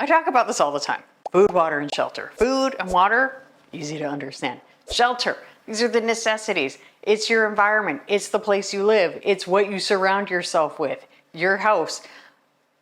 I talk about this all the time. Food, water, and shelter. Food and water, easy to understand. Shelter, these are the necessities. It's your environment. It's the place you live. It's what you surround yourself with, your house.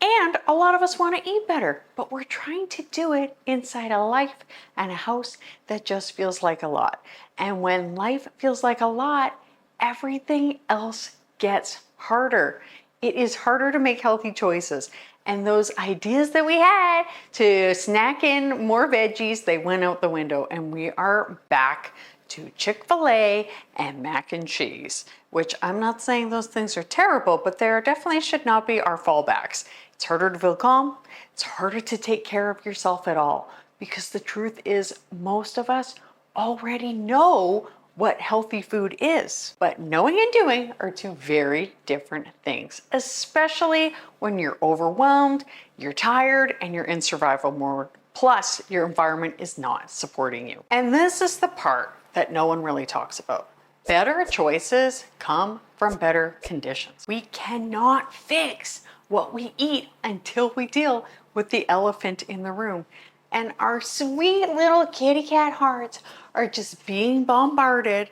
And a lot of us want to eat better, but we're trying to do it inside a life and a house that just feels like a lot. And when life feels like a lot, everything else gets harder. It is harder to make healthy choices. And those ideas that we had to snack in more veggies, they went out the window, and we are back to Chick-fil-A and mac and cheese, which I'm not saying those things are terrible, but they definitely should not be our fallbacks. It's harder to feel calm. It's harder to take care of yourself at all, because the truth is most of us already know what healthy food is. But knowing and doing are two very different things, especially when you're overwhelmed, you're tired, and you're in survival mode. Plus, your environment is not supporting you. And this is the part that no one really talks about. Better choices come from better conditions. We cannot fix what we eat until we deal with the elephant in the room. And our sweet little kitty cat hearts are just being bombarded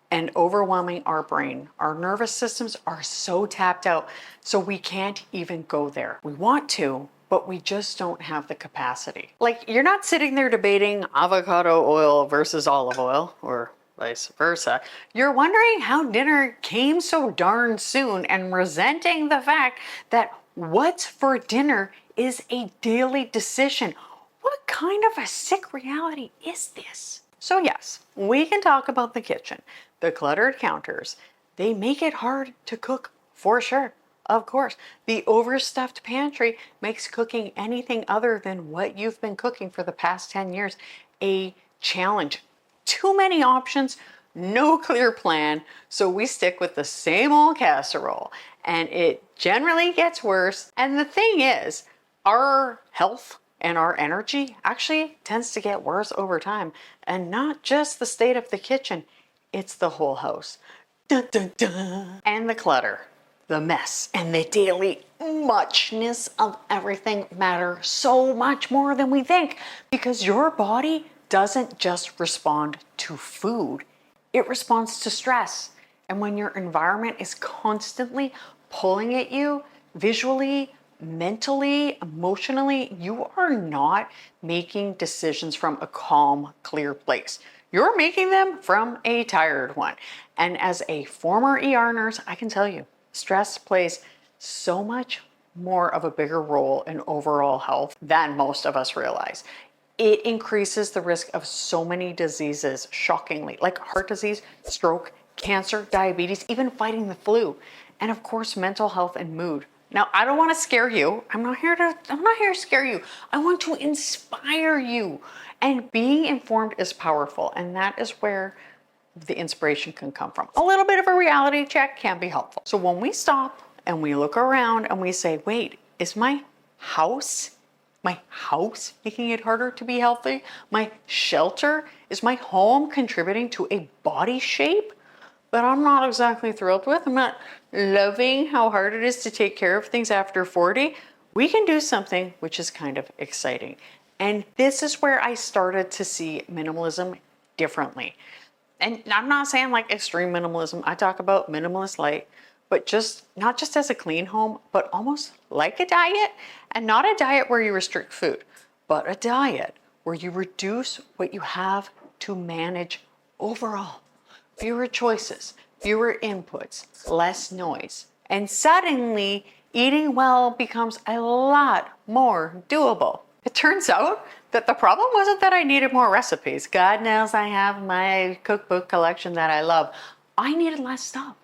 and overwhelming our brain. Our nervous systems are so tapped out, so we can't even go there. We want to, but we just don't have the capacity. Like, you're not sitting there debating avocado oil versus olive oil, or vice versa. You're wondering how dinner came so darn soon and resenting the fact that what's for dinner is a daily decision. What kind of a sick reality is this? So yes, we can talk about the kitchen. The cluttered counters, they make it hard to cook for sure. Of course, the overstuffed pantry makes cooking anything other than what you've been cooking for the past 10 years a challenge. Too many options, no clear plan, so we stick with the same old casserole, and it generally gets worse. And the thing is, our health and our energy actually tends to get worse over time, and not just the state of the kitchen, it's the whole house. Dun, dun, dun. And the clutter, the mess, and the daily muchness of everything matter so much more than we think, because your body doesn't just respond to food, it responds to stress. And when your environment is constantly pulling at you visually, mentally, emotionally, you are not making decisions from a calm, clear place. You're making them from a tired one. And as a former ER nurse, I can tell you, stress plays so much more of a bigger role in overall health than most of us realize. It increases the risk of so many diseases, shockingly, like heart disease, stroke, cancer, diabetes, even fighting the flu, and of course, mental health and mood. Now, I don't want to scare you. I'm not here to scare you. I want to inspire you. And being informed is powerful, and that is where the inspiration can come from. A little bit of a reality check can be helpful. So when we stop and we look around and we say, wait, is my house making it harder to be healthy? My shelter, is my home contributing to a body shape that I'm not exactly thrilled with? I'm not loving how hard it is to take care of things after 40. We can do something which is kind of exciting. And this is where I started to see minimalism differently. And I'm not saying like extreme minimalism. I talk about minimalist light, but just not just as a clean home, but almost like a diet. And not a diet where you restrict food, but a diet where you reduce what you have to manage overall. Fewer choices, fewer inputs, less noise. And suddenly, eating well becomes a lot more doable. It turns out that the problem wasn't that I needed more recipes. God knows I have my cookbook collection that I love. I needed less stuff.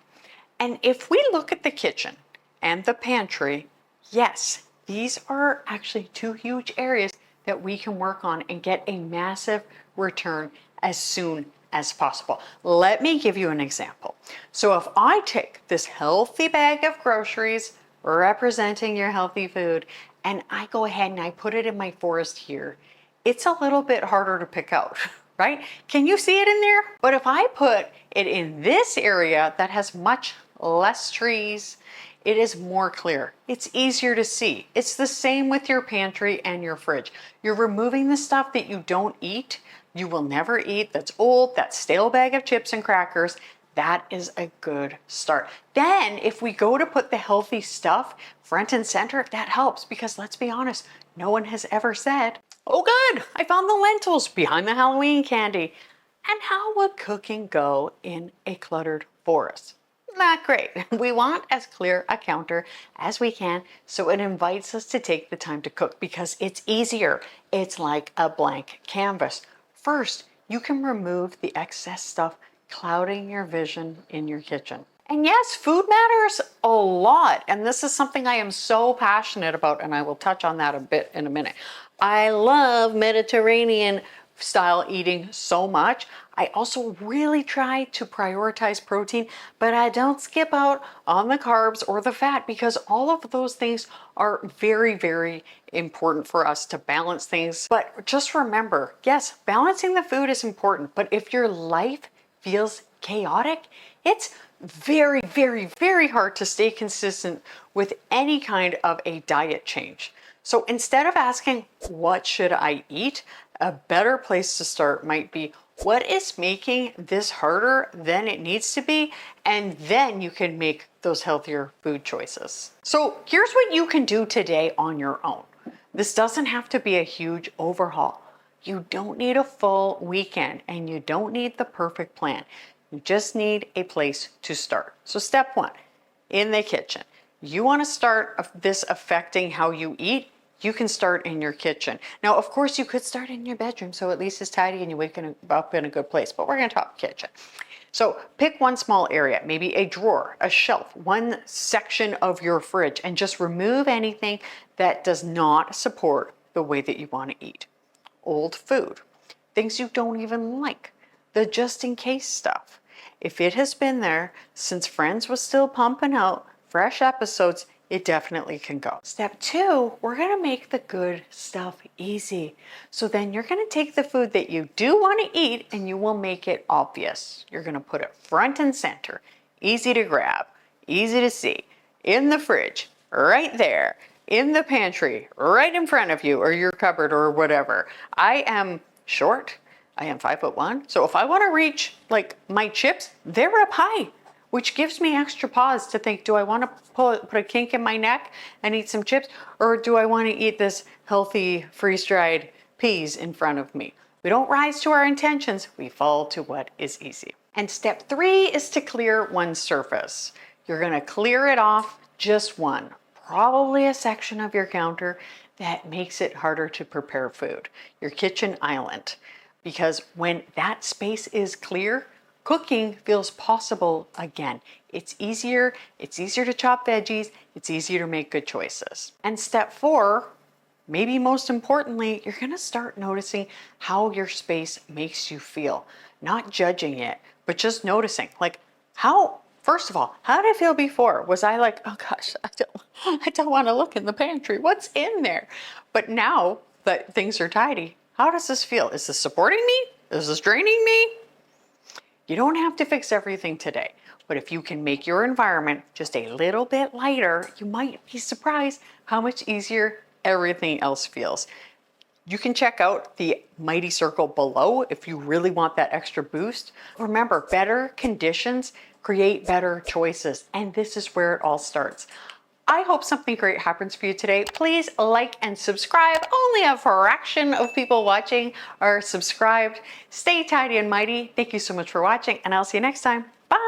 And if we look at the kitchen and the pantry, yes, these are actually two huge areas that we can work on and get a massive return as soon as possible. Let me give you an example. So if I take this healthy bag of groceries representing your healthy food, and I go ahead and I put it in my forest here, it's a little bit harder to pick out, right? Can you see it in there? But if I put it in this area that has much less trees, It is more clear. It's easier to see. It's the same with your pantry and your fridge. You're removing the stuff that you don't eat, you will never eat, that's old, that stale bag of chips and crackers. That is a good start. Then if we go to put the healthy stuff front and center, that helps, because let's be honest, no one has ever said, oh good, I found the lentils behind the Halloween candy. And how would cooking go in a cluttered forest? Not great. We want as clear a counter as we can, so it invites us to take the time to cook because it's easier. It's like a blank canvas. First, you can remove the excess stuff clouding your vision in your kitchen. And yes, food matters a lot, and this is something I am so passionate about, and I will touch on that a bit in a minute. I love Mediterranean style eating so much. I also really try to prioritize protein, but I don't skip out on the carbs or the fat, because all of those things are very, very important for us to balance things. But just remember, yes, balancing the food is important, but if your life feels chaotic, it's very, very, very hard to stay consistent with any kind of a diet change. So instead of asking, what should I eat? A better place to start might be, what is making this harder than it needs to be? And then you can make those healthier food choices. So here's what you can do today on your own. This doesn't have to be a huge overhaul. You don't need a full weekend, and you don't need the perfect plan. You just need a place to start. So step one, in the kitchen. You want to start this affecting how you eat? You can start in your kitchen. Now, of course, you could start in your bedroom, so at least it's tidy and you wake up in a good place, but we're going to talk kitchen. So pick one small area, maybe a drawer, a shelf, one section of your fridge, and just remove anything that does not support the way that you want to eat. Old food, things you don't even like, the just in case stuff. If it has been there since Friends was still pumping out fresh episodes, it definitely can go. Step two, we're gonna make the good stuff easy. So then you're gonna take the food that you do wanna eat and you will make it obvious. You're gonna put it front and center, easy to grab, easy to see, in the fridge, right there, in the pantry, right in front of you, or your cupboard or whatever. I am short, I am 5'1", so if I wanna reach like my chips, they're up high, which gives me extra pause to think, do I want to put a kink in my neck and eat some chips, or do I want to eat this healthy freeze-dried peas in front of me? We don't rise to our intentions, we fall to what is easy. And step three is to clear one surface. You're going to clear it off, just one, probably a section of your counter that makes it harder to prepare food, your kitchen island. Because when that space is clear, cooking feels possible again. It's easier to chop veggies, it's easier to make good choices. And step four, maybe most importantly, you're gonna start noticing how your space makes you feel. Not judging it, but just noticing, like first of all, how did I feel before? Was I like, oh gosh, I don't wanna look in the pantry, what's in there? But now that things are tidy, how does this feel? Is this supporting me? Is this draining me? You don't have to fix everything today, but if you can make your environment just a little bit lighter, you might be surprised how much easier everything else feels. You can check out the mighty circle below if you really want that extra boost. Remember, better conditions create better choices, and this is where it all starts. I hope something great happens for you today. Please like and subscribe. Only a fraction of people watching are subscribed. Stay tidy and mighty. Thank you so much for watching, and I'll see you next time. Bye.